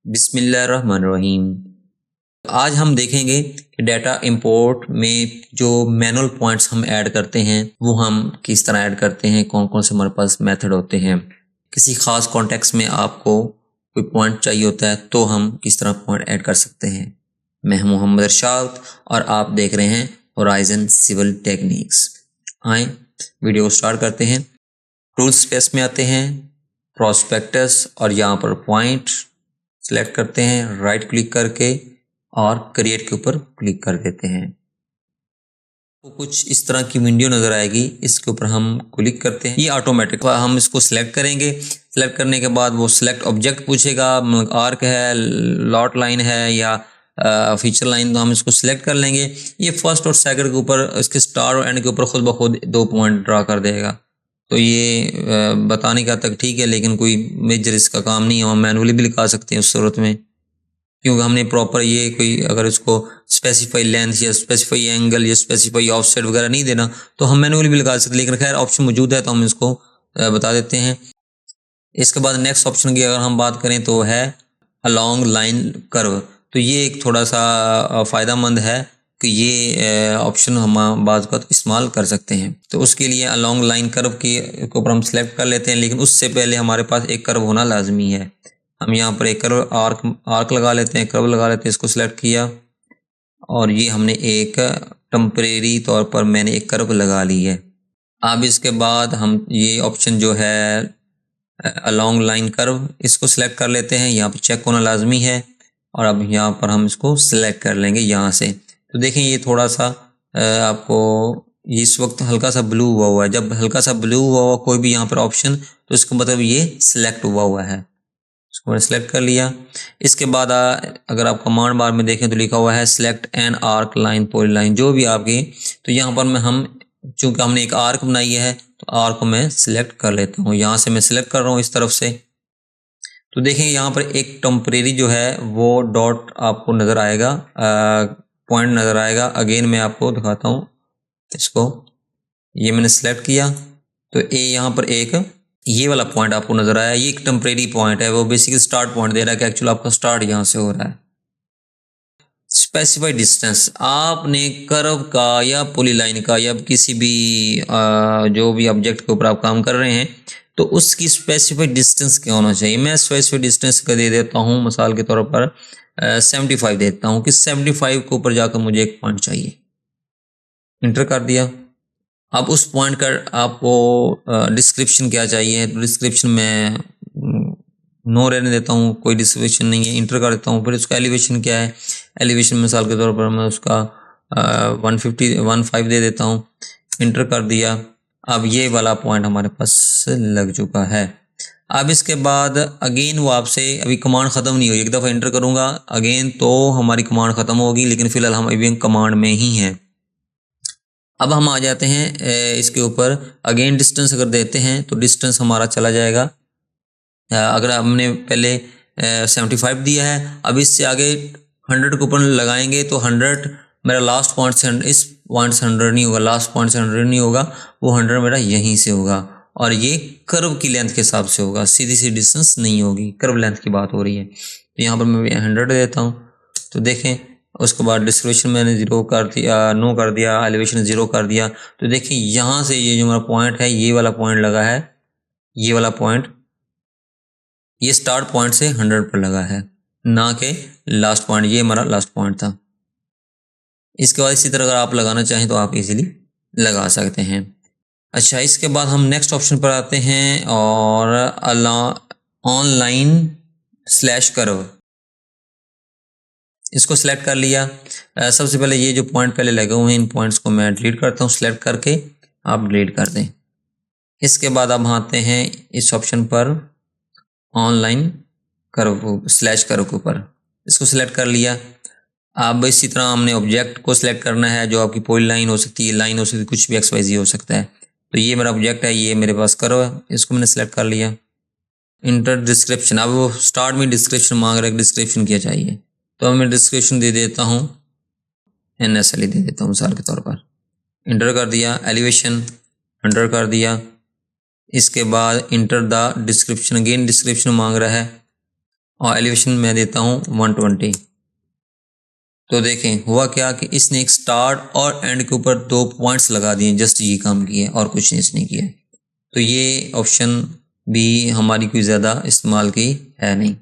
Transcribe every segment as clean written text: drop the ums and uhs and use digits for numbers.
बिस्मिल्लाहिर्रहमानिर्रहीम। आज हम देखेंगे कि डाटा इंपोर्ट में जो मैनुअल पॉइंट्स हम ऐड करते हैं वो हम किस तरह ऐड करते हैं, कौन कौन से हमारे पास मेथड होते हैं। किसी ख़ास कॉन्टेक्स्ट में आपको कोई पॉइंट चाहिए होता है तो हम किस तरह पॉइंट ऐड कर सकते हैं। मैं हूं मोहम्मद इरशाद और आप देख रहे हैं होराइजन सिविल टेक्निक्स। आए वीडियो स्टार्ट करते हैं। टूल स्पेस में आते हैं, प्रोस्पेक्टस, और यहाँ पर पॉइंट सेलेक्ट करते हैं, राइट क्लिक करके और क्रिएट के ऊपर क्लिक कर देते हैं। तो कुछ इस तरह की विंडो नज़र आएगी, इसके ऊपर हम क्लिक करते हैं। ये ऑटोमेटिक हम इसको सिलेक्ट करेंगे। सिलेक्ट करने के बाद वो सिलेक्ट ऑब्जेक्ट पूछेगा, आर्क है, लॉट लाइन है या फीचर लाइन, तो हम इसको सिलेक्ट कर लेंगे। ये फर्स्ट और सेकंड के ऊपर, इसके स्टार और एंड के ऊपर खुद ब खुद 2 पॉइंट ड्रा कर देगा। तो ये बताने का तक ठीक है, लेकिन कोई मेजर इसका काम नहीं है। हम मैनुअली भी लिखा सकते हैं उस सूरत में, क्योंकि हमने प्रॉपर ये कोई अगर इसको स्पेसिफाई लेंथ या स्पेसिफाई एंगल या स्पेसिफाई ऑफसेट वगैरह नहीं देना तो हम मैनुअली भी लगा सकते हैं, लेकिन खैर ऑप्शन मौजूद है तो हम इसको बता देते हैं। इसके बाद नेक्स्ट ऑप्शन की अगर हम बात करें तो है अलोंग लाइन कर्व। तो ये एक थोड़ा सा फ़ायदेमंद है कि ये ऑप्शन हम बाज़ वक़्त इस्तेमाल कर सकते हैं। तो उसके लिए अलोंग लाइन कर्व के ऊपर हम सेलेक्ट कर लेते हैं, लेकिन उससे पहले हमारे पास एक कर्व होना लाजमी है। हम यहाँ पर एक कर्व आर्क लगा लेते हैं, कर्व लगा लेते हैं, इसको सिलेक्ट किया और ये हमने एक टेम्परेरी तौर पर मैंने एक कर्व लगा ली है। अब इसके बाद हम ये ऑप्शन जो है अलोंग लाइन कर्व, इसको सिलेक्ट कर लेते हैं। यहाँ पर चेक होना लाजमी है और अब यहाँ पर हम इसको सिलेक्ट कर लेंगे यहाँ से। तो देखें ये थोड़ा सा आपको इस वक्त हल्का सा ब्लू हुआ है। जब हल्का सा ब्लू हुआ कोई भी यहाँ पर ऑप्शन, तो इसका मतलब ये सिलेक्ट हुआ है। इसको मैंने सेलेक्ट कर लिया। इसके बाद अगर आप कमांड बार में देखें तो लिखा हुआ है select an arc line polyline, जो भी आपकी। तो यहाँ पर हम चूंकि हमने एक आर्क बनाई है तो आर्क को मैं सिलेक्ट कर लेता हूँ। यहाँ से मैं सिलेक्ट कर रहा हूँ इस तरफ से। तो देखें यहाँ पर एक टेम्परेरी जो है वो डॉट आपको नज़र आएगा, पॉइंट नज़र आएगा। अगेन मैं आपको दिखाता हूँ इसको। ये मैंने सिलेक्ट किया तो यहाँ पर एक ये वाला पॉइंट आपको नजर आया। ये एक टेम्परेरी पॉइंट है, वो बेसिकली स्टार्ट पॉइंट दे रहा है कि एक्चुअली आपका स्टार्ट यहाँ से हो रहा है। स्पेसिफाइड डिस्टेंस, आपने कर्व का या पॉलीलाइन का या किसी भी जो भी ऑब्जेक्ट के ऊपर आप काम कर रहे हैं तो उसकी स्पेसिफाइड डिस्टेंस क्या होना चाहिए। मैं स्पेसिफाइड डिस्टेंस का दे देता हूँ, मिसाल के तौर पर 75 देता हूँ कि 75 के ऊपर जाकर मुझे एक पॉइंट चाहिए। इंटर कर दिया। अब उस पॉइंट का आपको डिस्क्रिप्शन क्या चाहिए, तो डिस्क्रिप्शन में नो रहने देता हूँ, कोई डिस्क्रिप्शन नहीं है। इंटर कर देता हूँ। फिर उसका एलिवेशन क्या है, एलिवेशन मिसाल के तौर पर मैं उसका 115 दे देता हूँ। इंटर कर दिया। अब ये वाला पॉइंट हमारे पास लग चुका है। अब इसके बाद अगेन वो आपसे अभी कमांड ख़त्म नहीं हुई, एक दफ़ा इंटर करूँगा अगेन तो हमारी कमांड ख़त्म होगी, लेकिन फ़िलहाल हम अभी कमांड में ही हैं। अब हम आ जाते हैं इसके ऊपर। अगेन डिस्टेंस अगर देते हैं तो डिस्टेंस हमारा चला जाएगा। अगर हमने पहले 75 दिया है, अब इससे आगे 100 कूपन लगाएंगे तो 100 मेरा लास्ट पॉइंट से, इस पॉइंट से 100 नहीं होगा, लास्ट पॉइंट से 100 नहीं होगा, वो 100 मेरा यहीं से होगा और ये कर्व की लेंथ के हिसाब से होगा, सीधी सी डिस्टेंस नहीं होगी, कर्व लेंथ की बात हो रही है। तो यहाँ पर मैं 100 देता हूँ। तो देखें उसके बाद डिस्क्रिप्शन मैंने 0 कर दिया, नो कर दिया, एलिवेशन 0 कर दिया। तो देखिए यहाँ से ये जो हमारा पॉइंट है, ये वाला पॉइंट लगा है, ये वाला पॉइंट, ये स्टार्ट पॉइंट से 100 पर लगा है, ना कि लास्ट पॉइंट। ये हमारा लास्ट पॉइंट था। इसके बाद इसी तरह अगर आप लगाना चाहें तो आप इजीली लगा सकते हैं। अच्छा, इसके बाद हम नेक्स्ट ऑप्शन पर आते हैं और ऑनलाइन स्लैश कर्व, इसको सिलेक्ट कर लिया। सबसे पहले ये जो पॉइंट पहले लगे हुए हैं इन पॉइंट्स को मैं डिलीट करता हूँ, सिलेक्ट करके आप डिलीट कर दें। इसके बाद अब आते हैं इस ऑप्शन पर ऑनलाइन कर्व स्लैश कर्व के ऊपर, इसको सिलेक्ट कर लिया। अब इसी तरह हमने ऑब्जेक्ट को सिलेक्ट करना है, जो आपकी पॉली लाइन हो सकती है, लाइन हो सकती है, कुछ भी XYZ हो सकता है। तो ये मेरा ऑब्जेक्ट है, ये मेरे पास कर्व है, इसको मैंने सिलेक्ट कर लिया। इंटर डिस्क्रिप्शन, अब वो स्टार्ट में डिस्क्रिप्शन मांग रहा है, डिस्क्रिप्शन क्या चाहिए, तो मैं डिस्क्रिप्शन दे देता हूँ NSLE दे देता हूँ मिसाल के तौर पर। इंटर कर दिया। एलिवेशन इंटर कर दिया। इसके बाद enter the description, again description मांग रहा है और एलिवेशन मैं देता हूँ 120। तो देखें हुआ क्या कि इसने एक स्टार्ट और एंड के ऊपर 2 पॉइंट्स लगा दिए, जस्ट ये काम किया और कुछ नहीं इसने किया। तो ये ऑप्शन भी हमारी कोई ज़्यादा इस्तेमाल की है नहीं।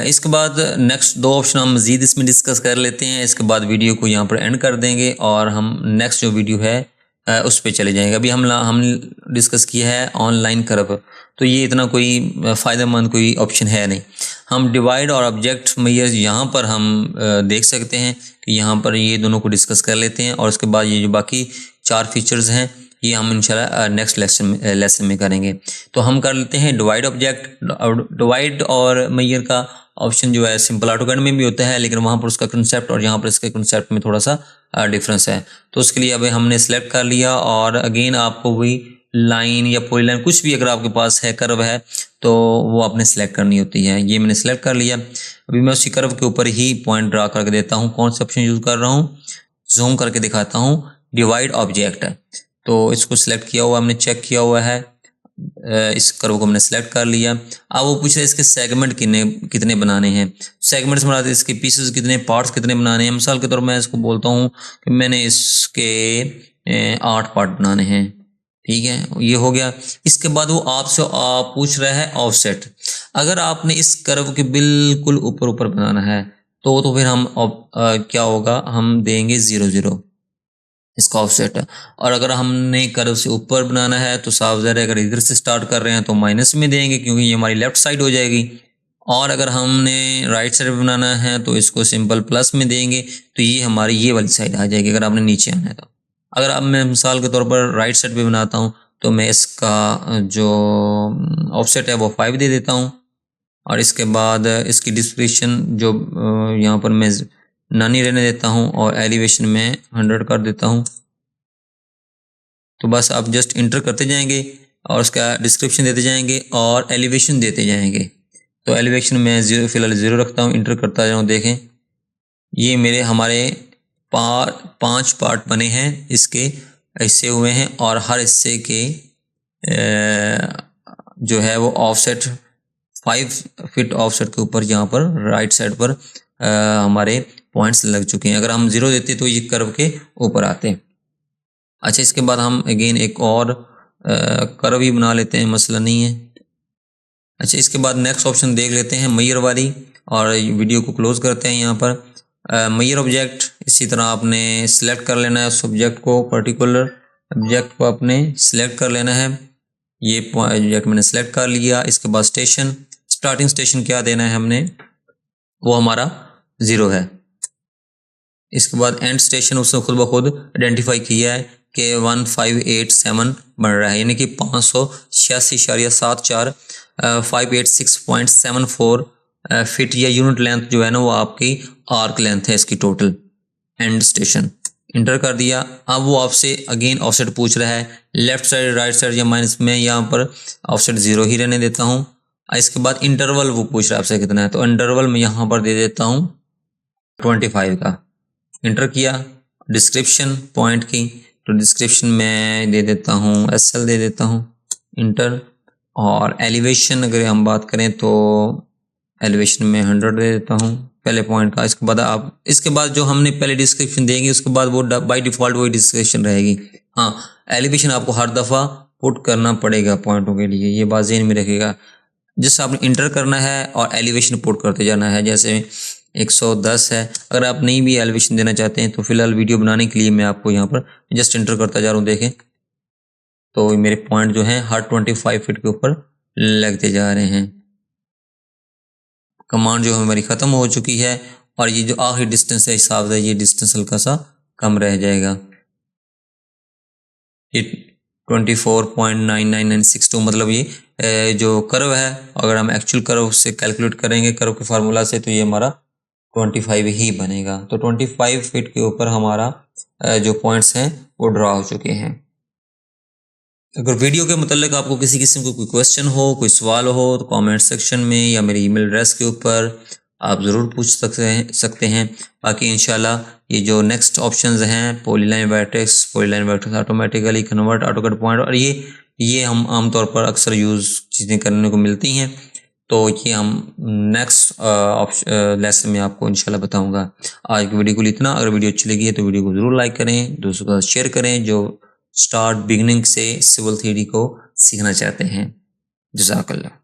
इसके बाद नेक्स्ट 2 ऑप्शन हम मज़ीद इसमें डिस्कस कर लेते हैं। इसके बाद वीडियो को यहाँ पर एंड कर देंगे और हम नेक्स्ट जो वीडियो है उस पर चले जाएंगे। अभी हम डिस्कस किया है ऑनलाइन कर्व, तो ये इतना कोई फ़ायदेमंद कोई ऑप्शन है नहीं। हम डिवाइड और ऑब्जेक्ट मेजर्स यहाँ पर हम देख सकते हैं कि यहाँ पर ये दोनों को डिस्कस कर लेते हैं और उसके बाद ये जो बाकी 4 फीचर्स हैं ये हम इंशाल्लाह नेक्स्ट लेसन में करेंगे। तो हम कर लेते हैं डिवाइड ऑब्जेक्ट। डिवाइड और मेजर का ऑप्शन जो है सिंपल ऑटोकैड में भी होता है, लेकिन वहाँ पर उसका कंसेप्ट और यहाँ पर इसके कंसेप्ट में थोड़ा सा डिफरेंस है। तो उसके लिए अभी हमने सेलेक्ट कर लिया और अगेन आपको वही लाइन या पॉलीलाइन कुछ भी अगर आपके पास है कर्व है तो वो आपने सेलेक्ट करनी होती है। ये मैंने सेलेक्ट कर लिया। अभी मैं उसी कर्व के ऊपर ही पॉइंट ड्रा करके देता हूँ। कौन सा ऑप्शन यूज़ कर रहा हूँ, जूम करके दिखाता हूँ, डिवाइड ऑब्जेक्ट। तो इसको सिलेक्ट किया हुआ हमने, चेक किया हुआ है, इस कर्व को हमने सेलेक्ट कर लिया। अब वो पूछ रहा है इसके सेगमेंट कितने बनाने हैं। सेगमेंट्स बनाते हैं, इसके पीसेस कितने, पार्ट्स कितने बनाने हैं। मिसाल के तौर पर मैं इसको बोलता हूँ कि मैंने इसके 8 पार्ट बनाने हैं। ठीक है, ये हो गया। इसके बाद वो आपसे पूछ रहा है ऑफसेट। अगर आपने इस कर्व के बिल्कुल ऊपर ऊपर बनाना है तो फिर हम क्या होगा, हम देंगे 0 0 इसका ऑफसेट। और अगर हमने कर्व से ऊपर बनाना है तो साफ ज़ाहिर है अगर इधर से स्टार्ट कर रहे हैं तो माइनस में देंगे क्योंकि ये हमारी लेफ्ट साइड हो जाएगी। और अगर हमने राइट साइड बनाना है तो इसको सिंपल प्लस में देंगे तो ये हमारी ये वाली साइड आ जाएगी अगर आपने नीचे आना है तो। अगर अब मैं मिसाल के तौर पर राइट साइड पे बनाता हूँ तो मैं इसका जो ऑफसेट है वो 5 दे देता हूँ। और इसके बाद इसकी डिस्क्रिप्शन जो यहाँ पर मैं नानी रहने देता हूँ और एलिवेशन में 100 कर देता हूँ। तो बस आप जस्ट इंटर करते जाएंगे और उसका डिस्क्रिप्शन देते जाएंगे और एलिवेशन देते जाएंगे। तो एलिवेशन में फिलहाल 0 रखता हूँ, इंटर करता जाऊँ। देखें ये मेरे हमारे 5 पार्ट बने हैं, इसके हिस्से हुए हैं और हर हिस्से के जो है वो ऑफसेट 5 फीट ऑफसेट के ऊपर यहाँ पर राइट साइड पर हमारे पॉइंट्स लग चुके हैं। अगर हम 0 देते तो ये कर्व के ऊपर आते। अच्छा, इसके बाद हम अगेन एक और कर्व ही बना लेते हैं, मसला नहीं है। अच्छा, इसके बाद नेक्स्ट ऑप्शन देख लेते हैं मेजर वाली और वीडियो को क्लोज करते हैं। यहाँ पर मेजर ऑब्जेक्ट इसी तरह आपने सिलेक्ट कर लेना है उस ऑब्जेक्ट को, पर्टिकुलर ऑब्जेक्ट को आपने सिलेक्ट कर लेना है। ये ऑब्जेक्ट मैंने सेलेक्ट कर लिया। इसके बाद स्टेशन, स्टार्टिंग स्टेशन क्या देना है हमने, वो हमारा 0 है। इसके बाद एंड स्टेशन उसने खुद ब खुद आइडेंटिफाई किया है कि 1587 बन रहा है, यानी कि 586.74 586.74 फिट या यूनिट लेंथ जो है ना वो आपकी आर्क लेंथ है इसकी टोटल। एंड स्टेशन इंटर कर दिया। अब वो आपसे अगेन ऑफसेट पूछ रहा है लेफ्ट साइड, राइट साइड या माइनस में, यहाँ पर ऑफसेट 0 ही रहने देता हूँ। इसके बाद इंटरवल वो पूछ रहा है आपसे कितना है, तो इंटरवल में यहाँ पर दे देता हूँ 25 का। इंटर किया। डिस्क्रिप्शन पॉइंट की, तो डिस्क्रिप्शन में दे देता हूँ SL दे देता हूँ, इंटर। और एलिवेशन अगर हम बात करें तो एलिवेशन में 100 दे देता हूँ पहले पॉइंट का। इसके बाद जो हमने पहले डिस्क्रिप्शन देंगे उसके बाद वो बाय डिफ़ॉल्ट वही डिस्क्रिप्शन रहेगी। हाँ, एलिवेशन आपको हर दफ़ा पुट करना पड़ेगा पॉइंटों के लिए, ये बात ज़हन में रखिएगा। जिससे आपने इंटर करना है और एलिवेशन पुट करते जाना है। जैसे 110 है, अगर आप नहीं भी एलिवेशन देना चाहते हैं तो फिलहाल वीडियो बनाने के लिए मैं आपको यहाँ पर जस्ट इंटर करता जा रहा हूँ। देखें तो मेरे पॉइंट जो हैं हर 25 फीट के ऊपर लगते जा रहे हैं। कमांड जो हमारी ख़त्म हो चुकी है और ये जो आखिरी डिस्टेंस है हिसाब से ये डिस्टेंस हल्का सा कम रह जाएगा। ये 24.99962 मतलब ये जो कर्व है अगर हम एक्चुअल कर्व से कैलकुलेट करेंगे कर्व के फार्मूला से तो ये हमारा 25 ही बनेगा। तो 25 फीट के ऊपर हमारा जो पॉइंट्स हैं वो ड्रा हो चुके हैं। अगर वीडियो के मतलब आपको किसी किस्म का कोई क्वेश्चन हो, कोई सवाल हो तो कमेंट सेक्शन में या मेरी ईमेल एड्रेस के ऊपर आप ज़रूर पूछ सकते हैं। बाकी इंशाल्लाह ये जो नेक्स्ट ऑप्शंस हैं polyline vertex automatically convert autocut point और ये हम आमतौर पर अक्सर यूज़ चीज़ें करने को मिलती हैं। तो ये हम नेक्स्ट लेसन में आपको इंशाल्लाह बताऊंगा। आज की वीडियो को इतना। अगर वीडियो अच्छी लगी है तो वीडियो को ज़रूर लाइक करें, दोस्तों के साथ शेयर करें जो बिगिनिंग से सिविल थ्योरी को सीखना चाहते हैं। जज़ाकल्लाह।